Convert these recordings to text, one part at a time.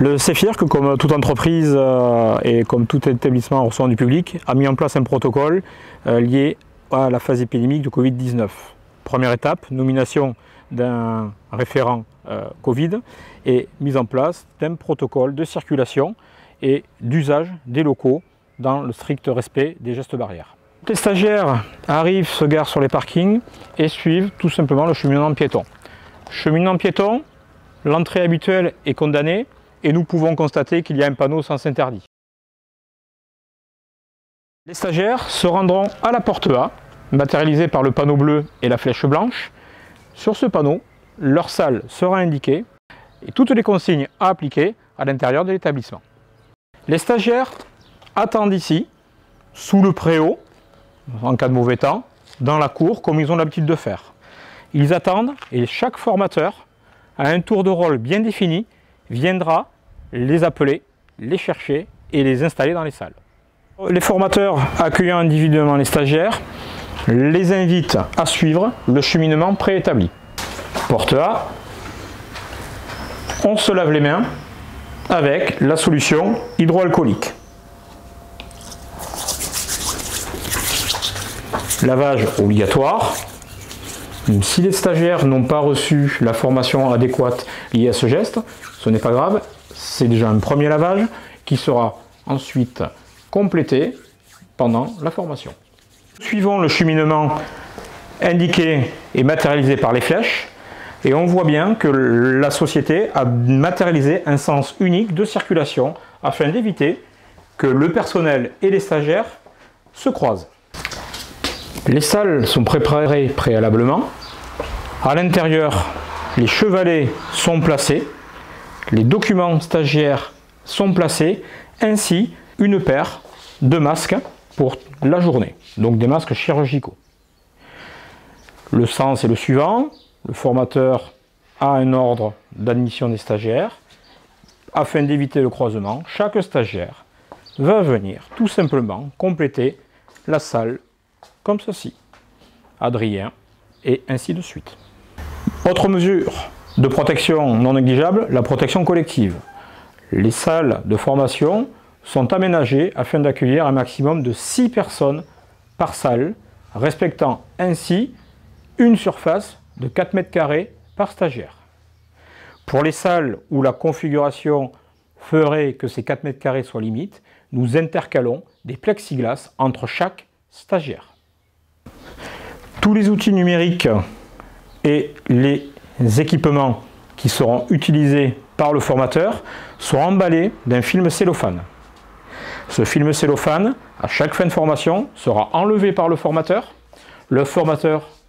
Le CEFIRC, comme toute entreprise et comme tout établissement recevant du public, a mis en place un protocole lié à la phase épidémique de Covid-19. Première étape, nomination d'un référent Covid et mise en place d'un protocole de circulation et d'usage des locaux dans le strict respect des gestes barrières. Les stagiaires arrivent, se garent sur les parkings et suivent tout simplement le cheminement piéton. Cheminement piéton, l'entrée habituelle est condamnée et nous pouvons constater qu'il y a un panneau sens interdit. Les stagiaires se rendront à la porte A, matérialisée par le panneau bleu et la flèche blanche. Sur ce panneau, leur salle sera indiquée et toutes les consignes à appliquer à l'intérieur de l'établissement. Les stagiaires attendent ici, sous le préau, en cas de mauvais temps, dans la cour, comme ils ont l'habitude de faire. Ils attendent et chaque formateur, à un tour de rôle bien défini, viendra les appeler, les chercher et les installer dans les salles. Les formateurs accueillant individuellement les stagiaires les invitent à suivre le cheminement préétabli. Porte A, on se lave les mains avec la solution hydroalcoolique. Lavage obligatoire. Si les stagiaires n'ont pas reçu la formation adéquate liée à ce geste, ce n'est pas grave, c'est déjà un premier lavage qui sera ensuite complété pendant la formation. Suivons le cheminement indiqué et matérialisé par les flèches et on voit bien que la société a matérialisé un sens unique de circulation afin d'éviter que le personnel et les stagiaires se croisent. Les salles sont préparées préalablement. À l'intérieur, les chevalets sont placés, les documents stagiaires sont placés, ainsi une paire de masques pour la journée, donc des masques chirurgicaux. Le sens est le suivant, le formateur a un ordre d'admission des stagiaires. Afin d'éviter le croisement, chaque stagiaire va venir tout simplement compléter la salle comme ceci. Adrien, et ainsi de suite. Autre mesure de protection non négligeable, la protection collective. Les salles de formation sont aménagées afin d'accueillir un maximum de 6 personnes par salle, respectant ainsi une surface de 4 mètres carrés par stagiaire. Pour les salles où la configuration ferait que ces 4 mètres carrés soient limite, nous intercalons des plexiglas entre chaque stagiaire. Tous les outils numériques et les équipements qui seront utilisés par le formateur sont emballés d'un film cellophane. Ce film cellophane, à chaque fin de formation, sera enlevé par le formateur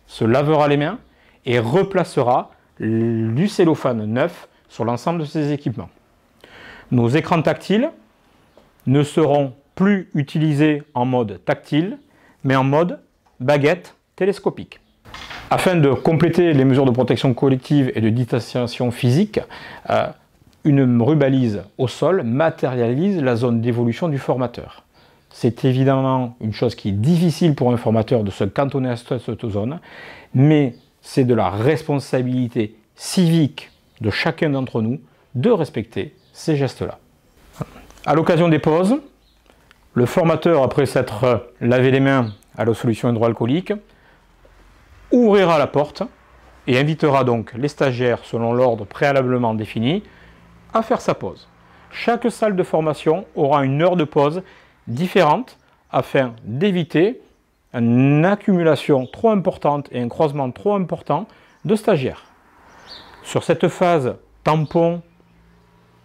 se lavera les mains et replacera du cellophane neuf sur l'ensemble de ces équipements. Nos écrans tactiles ne seront plus utilisés en mode tactile, mais en mode baguette télescopique. Afin de compléter les mesures de protection collective et de distanciation physique, une rubalise au sol matérialise la zone d'évolution du formateur. C'est évidemment une chose qui est difficile pour un formateur de se cantonner à cette zone, mais c'est de la responsabilité civique de chacun d'entre nous de respecter ces gestes-là. À l'occasion des pauses, le formateur, après s'être lavé les mains à la solution hydroalcoolique, ouvrira la porte et invitera donc les stagiaires, selon l'ordre préalablement défini, à faire sa pause. Chaque salle de formation aura une heure de pause différente afin d'éviter une accumulation trop importante et un croisement trop important de stagiaires. Sur cette phase tampon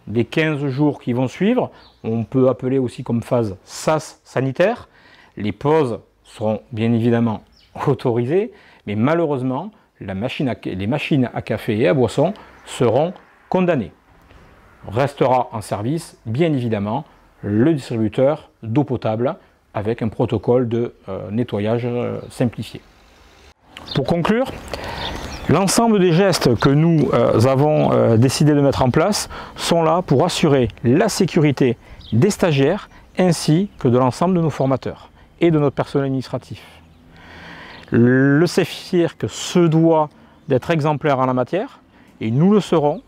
des 15 jours qui vont suivre, on peut appeler aussi comme phase SAS sanitaire, les pauses seront bien évidemment autorisées, mais malheureusement, les machines à café et à boisson seront condamnées. Restera en service, bien évidemment, le distributeur d'eau potable avec un protocole de nettoyage simplifié. Pour conclure, l'ensemble des gestes que nous avons décidé de mettre en place sont là pour assurer la sécurité des stagiaires ainsi que de l'ensemble de nos formateurs et de notre personnel administratif. Le CEFIRC se doit d'être exemplaire en la matière et nous le serons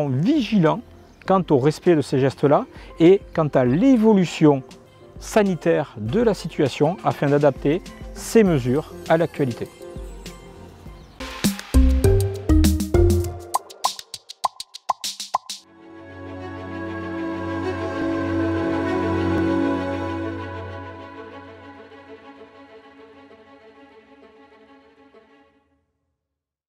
vigilants quant au respect de ces gestes-là et quant à l'évolution sanitaire de la situation afin d'adapter ces mesures à l'actualité.